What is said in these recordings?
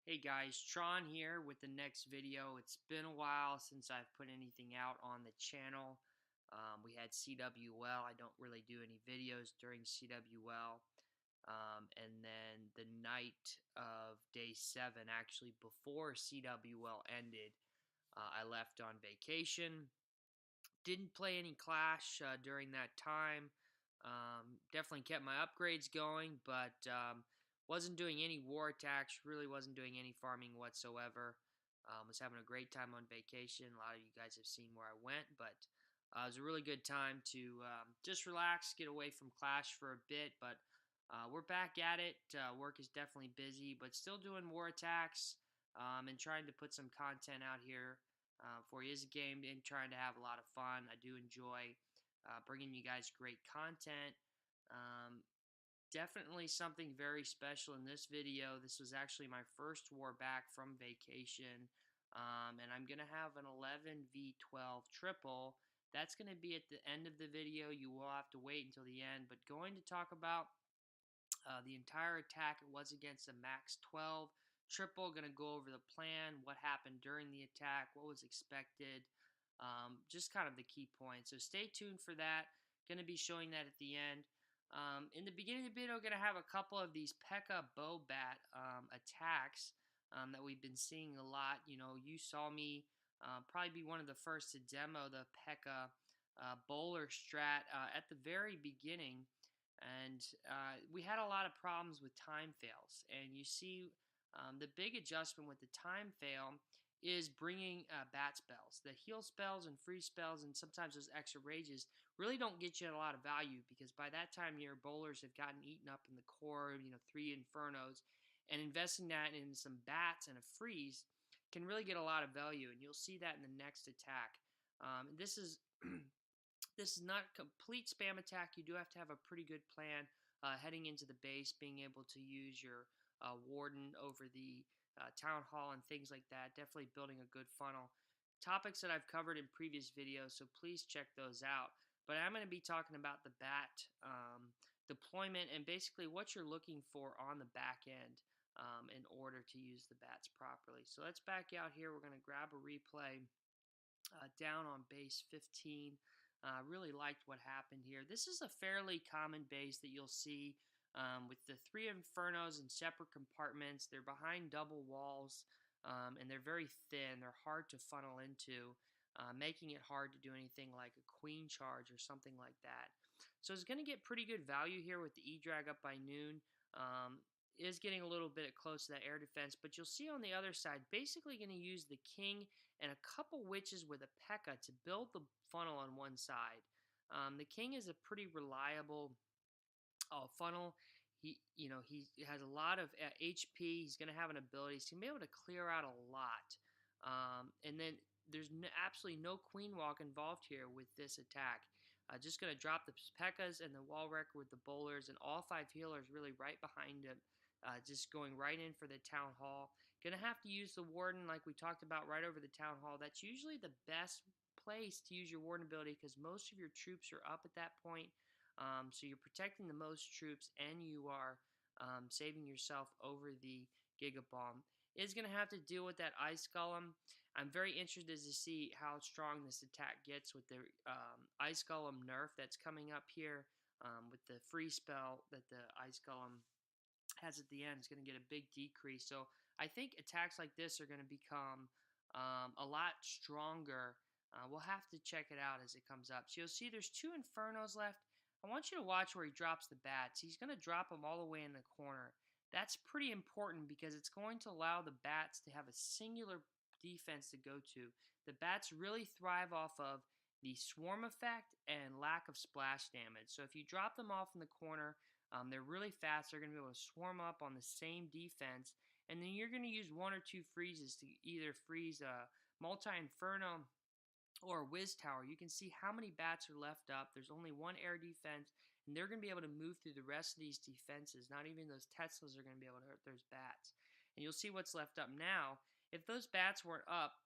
Hey guys, Tron here with the next video. It's been a while since I've put anything out on the channel. We had CWL. I don't really do any videos during CWL. And then the night of day 7, actually before CWL ended, I left on vacation. Didn't play any Clash during that time. Definitely kept my upgrades going, but wasn't doing any war attacks. Really wasn't doing any farming whatsoever. Was having a great time on vacation. A lot of you guys have seen where I went, but it was a really good time to just relax, get away from Clash for a bit. But we're back at it. Work is definitely busy, but still doing war attacks and trying to put some content out here for you as a game and trying to have a lot of fun. I do enjoy bringing you guys great content. Um, Definitely something very special in this video. This was actually my first war back from vacation. And I'm going to have an 11v12 triple. That's going to be at the end of the video. You will have to wait until the end. But going to talk about the entire attack. It was against a max 12 triple. Going to go over the plan, what happened during the attack, what was expected, just kind of the key points. So stay tuned for that. Going to be showing that at the end. In the beginning of the video, I'm going to have a couple of these P.E.K.K.A. Bobat attacks that we've been seeing a lot. You know, you saw me probably be one of the first to demo the P.E.K.K.A. Bowler strat at the very beginning. And we had a lot of problems with time fails. And you see the big adjustment with the time fail is bringing bat spells. The heal spells and free spells and sometimes those extra rages really don't get you a lot of value because by that time your bowlers have gotten eaten up in the core, 3 Infernos, and investing that in some bats and a freeze can really get a lot of value, and you'll see that in the next attack. This is This is not a complete spam attack. You do have to have a pretty good plan heading into the base, being able to use your warden over the town hall and things like that. Definitely building a good funnel. Topics that I've covered in previous videos, so please check those out. But I'm going to be talking about the bat deployment and basically what you're looking for on the back end in order to use the bats properly. So let's back out here. We're going to grab a replay down on base 15. Really liked what happened here. This is a fairly common base that you'll see with the 3 Infernos in separate compartments. They're behind double walls and they're very thin. They're hard to funnel into, making it hard to do anything like a queen charge or something like that. So it's going to get pretty good value here with the E-Drag up by noon. Is getting a little bit close to that air defense, but you'll see on the other side, basically going to use the king and a couple witches with a P.E.K.K.A. to build the funnel on one side. The king is a pretty reliable funnel. He has a lot of HP. He's going to have an ability. He's going to be able to clear out a lot. And then there's absolutely no queen walk involved here with this attack. Just going to drop the P.E.K.K.A.s and the wall wrecker with the bowlers and all 5 healers really right behind him. Just going right in for the town hall. Going to have to use the warden like we talked about right over the town hall. That's usually the best place to use your warden ability because most of your troops are up at that point. So you're protecting the most troops and you are saving yourself over the Giga Bomb. Is going to have to deal with that Ice Golem. I'm very interested to see how strong this attack gets with the Ice Golem nerf that's coming up here with the free spell that the Ice Golem has at the end. Is going to get a big decrease. So I think attacks like this are going to become a lot stronger. We'll have to check it out as it comes up. So you'll see there's 2 Infernos left. I want you to watch where he drops the bats. He's going to drop them all the way in the corner. That's pretty important because it's going to allow the bats to have a singular defense to go to. The bats really thrive off of the swarm effect and lack of splash damage. So if you drop them off in the corner, they're really fast. They're going to be able to swarm up on the same defense. And then you're going to use 1 or 2 freezes to either freeze a Multi-Inferno or a Wiz Tower. You can see how many bats are left up. There's only 1 air defense, and they're going to be able to move through the rest of these defenses. Not even those Teslas are going to be able to hurt those bats. And you'll see what's left up now. If those bats weren't up,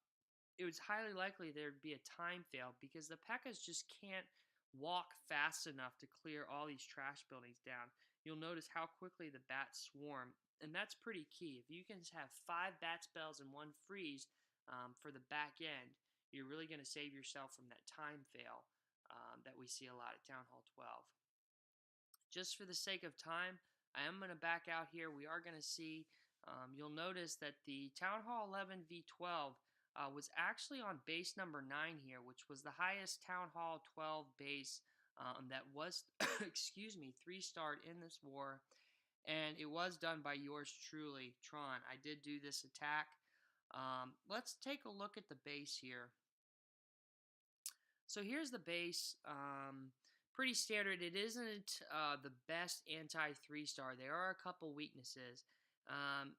it was highly likely there'd be a time fail because the P.E.K.K.A.s just can't walk fast enough to clear all these trash buildings down. You'll notice how quickly the bats swarm. And that's pretty key. If you can have 5 bat spells and 1 freeze for the back end, you're really going to save yourself from that time fail that we see a lot at Town Hall 12. Just for the sake of time, I am going to back out here. We are going to see, you'll notice that the Town Hall 11 V12 was actually on base number 9 here, which was the highest Town Hall 12 base that was, excuse me, 3-starred in this war. And it was done by yours truly, Tron. I did do this attack. Let's take a look at the base here. So here's the base. Pretty standard. It isn't the best anti-3-star. There are a couple weaknesses.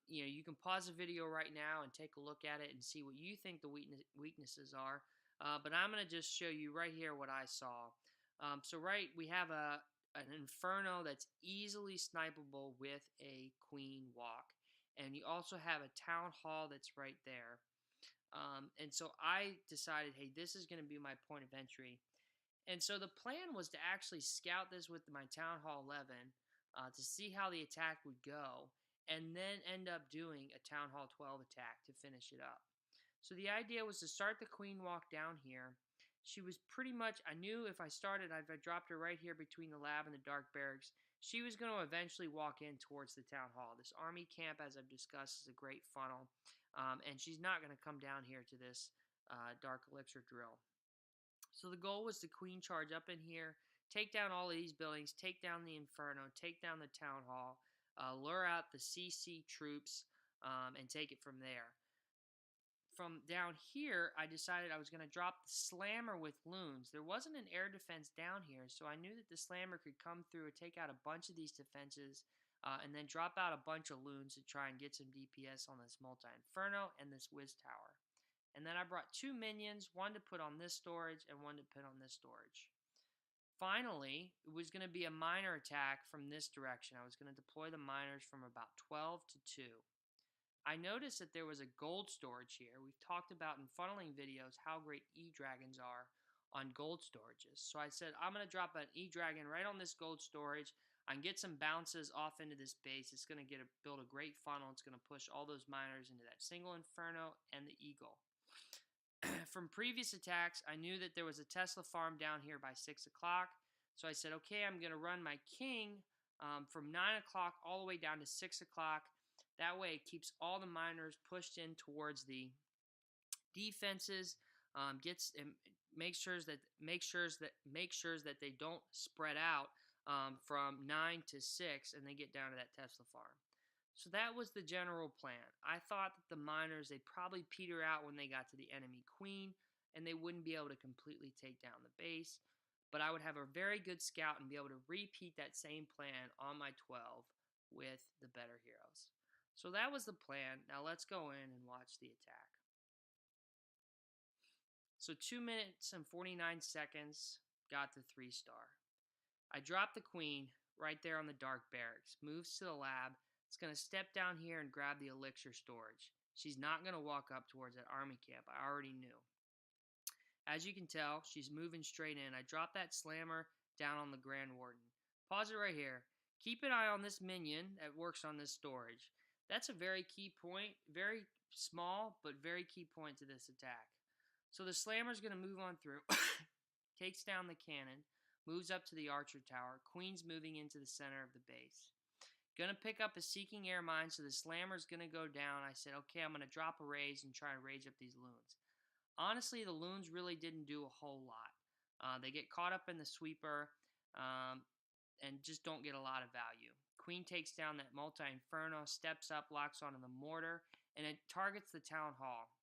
You can pause the video right now and take a look at it and see what you think the weaknesses are. But I'm going to just show you right here what I saw. We have an Inferno that's easily snipeable with a Queen Walk. And you also have a Town Hall that's right there. And so I decided, hey, this is going to be my point of entry. And so the plan was to actually scout this with my Town Hall 11 to see how the attack would go, and then end up doing a Town Hall 12 attack to finish it up. So the idea was to start the Queen Walk down here. She was pretty much, I knew if I started, if I dropped her right here between the lab and the Dark Barracks, she was going to eventually walk in towards the Town Hall. This army camp, as I've discussed, is a great funnel, and she's not going to come down here to this Dark Elixir drill. So the goal was to Queen charge up in here, take down all of these buildings, take down the Inferno, take down the Town Hall, lure out the CC troops, and take it from there. From down here, I decided I was going to drop the Slammer with Loons. There wasn't an air defense down here, so I knew that the Slammer could come through and take out a bunch of these defenses, and then drop out a bunch of Loons to try and get some DPS on this Multi-Inferno and this Wiz Tower. And then I brought 2 minions, one to put on this storage and one to put on this storage. Finally, it was going to be a miner attack from this direction. I was going to deploy the miners from about 12 to 2. I noticed that there was a gold storage here. We've talked about in funneling videos how great E-Dragons are on gold storages. So I said, I'm going to drop an E-Dragon right on this gold storage. I can get some bounces off into this base. It's going to build a great funnel. It's going to push all those miners into that single Inferno and the Eagle. From previous attacks, I knew that there was a Tesla farm down here by 6 o'clock. So I said, okay, I'm going to run my King from 9 o'clock all the way down to 6 o'clock. That way it keeps all the miners pushed in towards the defenses, makes sure that they don't spread out from 9 to 6 and they get down to that Tesla farm. So that was the general plan. I thought that the miners, they'd probably peter out when they got to the enemy queen, and they wouldn't be able to completely take down the base. But I would have a very good scout and be able to repeat that same plan on my 12 with the better heroes. So that was the plan. Now let's go in and watch the attack. So 2 minutes and 49 seconds, got the 3-star. I dropped the queen right there on the Dark Barracks, moves to the lab. It's going to step down here and grab the elixir storage. She's not going to walk up towards that army camp. I already knew. As you can tell, she's moving straight in. I dropped that slammer down on the Grand Warden. Pause it right here. Keep an eye on this minion that works on this storage. That's a very key point. Very small, but very key point to this attack. So the slammer's going to move on through. Takes down the cannon. Moves up to the archer tower. Queen's moving into the center of the base. Going to pick up a Seeking Air Mine, so the Slammer's going to go down. I said, okay, I'm going to drop a raise and try and rage up these loons. Honestly, the loons really didn't do a whole lot. They get caught up in the sweeper and just don't get a lot of value. Queen takes down that Multi-Inferno, steps up, locks onto the mortar, and it targets the Town Hall.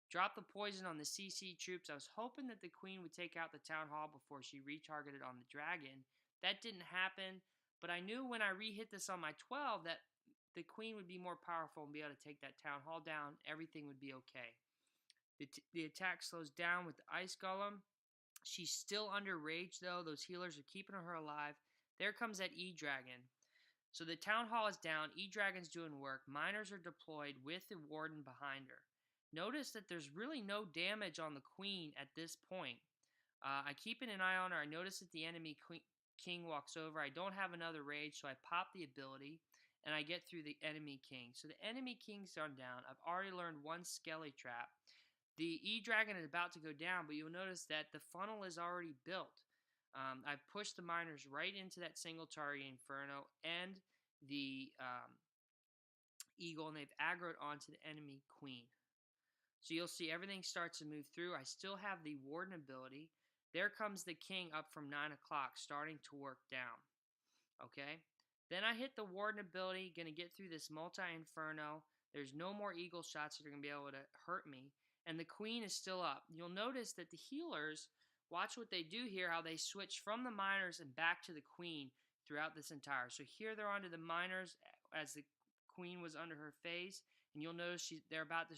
Drop the poison on the CC troops. I was hoping that the Queen would take out the Town Hall before she retargeted on the Dragon. That didn't happen. But I knew when I re-hit this on my 12 that the Queen would be more powerful and be able to take that Town Hall down. Everything would be okay. The attack slows down with the Ice Golem. She's still under rage, though. Those healers are keeping her alive. There comes that E-Dragon. So the Town Hall is down. E-Dragon's doing work. Miners are deployed with the Warden behind her. Notice that there's really no damage on the Queen at this point. I keep an eye on her. I notice that the enemy King walks over. I don't have another rage, so I pop the ability. and I get through the enemy king. So the enemy king's gone down. I've already learned one skelly trap. The E-Dragon is about to go down, but you'll notice that the funnel is already built. I've pushed the miners right into that single target Inferno and the Eagle, and they've aggroed onto the enemy queen. So you'll see everything starts to move through. I still have the Warden ability. There comes the king up from 9 o'clock, starting to work down. Okay? Then I hit the Warden ability, going to get through this multi-inferno. There's no more eagle shots that are going to be able to hurt me. And the queen is still up. You'll notice that the healers, watch what they do here, how they switch from the miners and back to the queen throughout this entire. So here they're onto the miners as the queen was under her phase. And you'll notice they're about to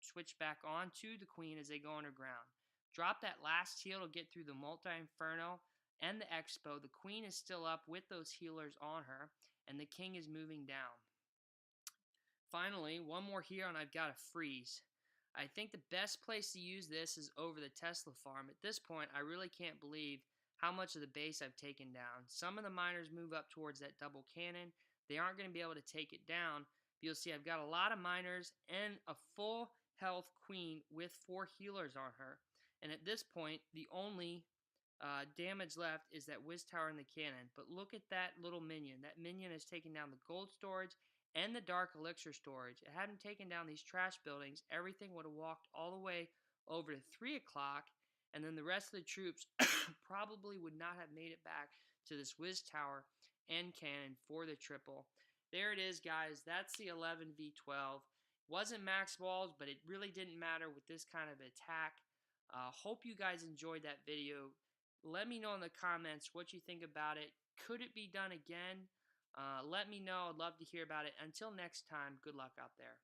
switch back on to the queen as they go underground. Drop that last heal to get through the multi-inferno and the expo. The queen is still up with those healers on her, and the king is moving down. Finally, one more here, and I've got a freeze. I think the best place to use this is over the Tesla farm. At this point, I really can't believe how much of the base I've taken down. Some of the miners move up towards that double cannon. They aren't going to be able to take it down. But you'll see I've got a lot of miners and a full health queen with 4 healers on her. And at this point, the only damage left is that Wiz Tower and the cannon. But look at that little minion. That minion has taken down the gold storage and the dark elixir storage. It hadn't taken down these trash buildings. Everything would have walked all the way over to 3 o'clock, and then the rest of the troops probably would not have made it back to this Wiz Tower and cannon for the triple. There it is, guys. That's the 11v12. Wasn't max balls, but it really didn't matter with this kind of attack. Hope you guys enjoyed that video. Let me know in the comments what you think about it. Could it be done again? Let me know. I'd love to hear about it. Until next time, good luck out there.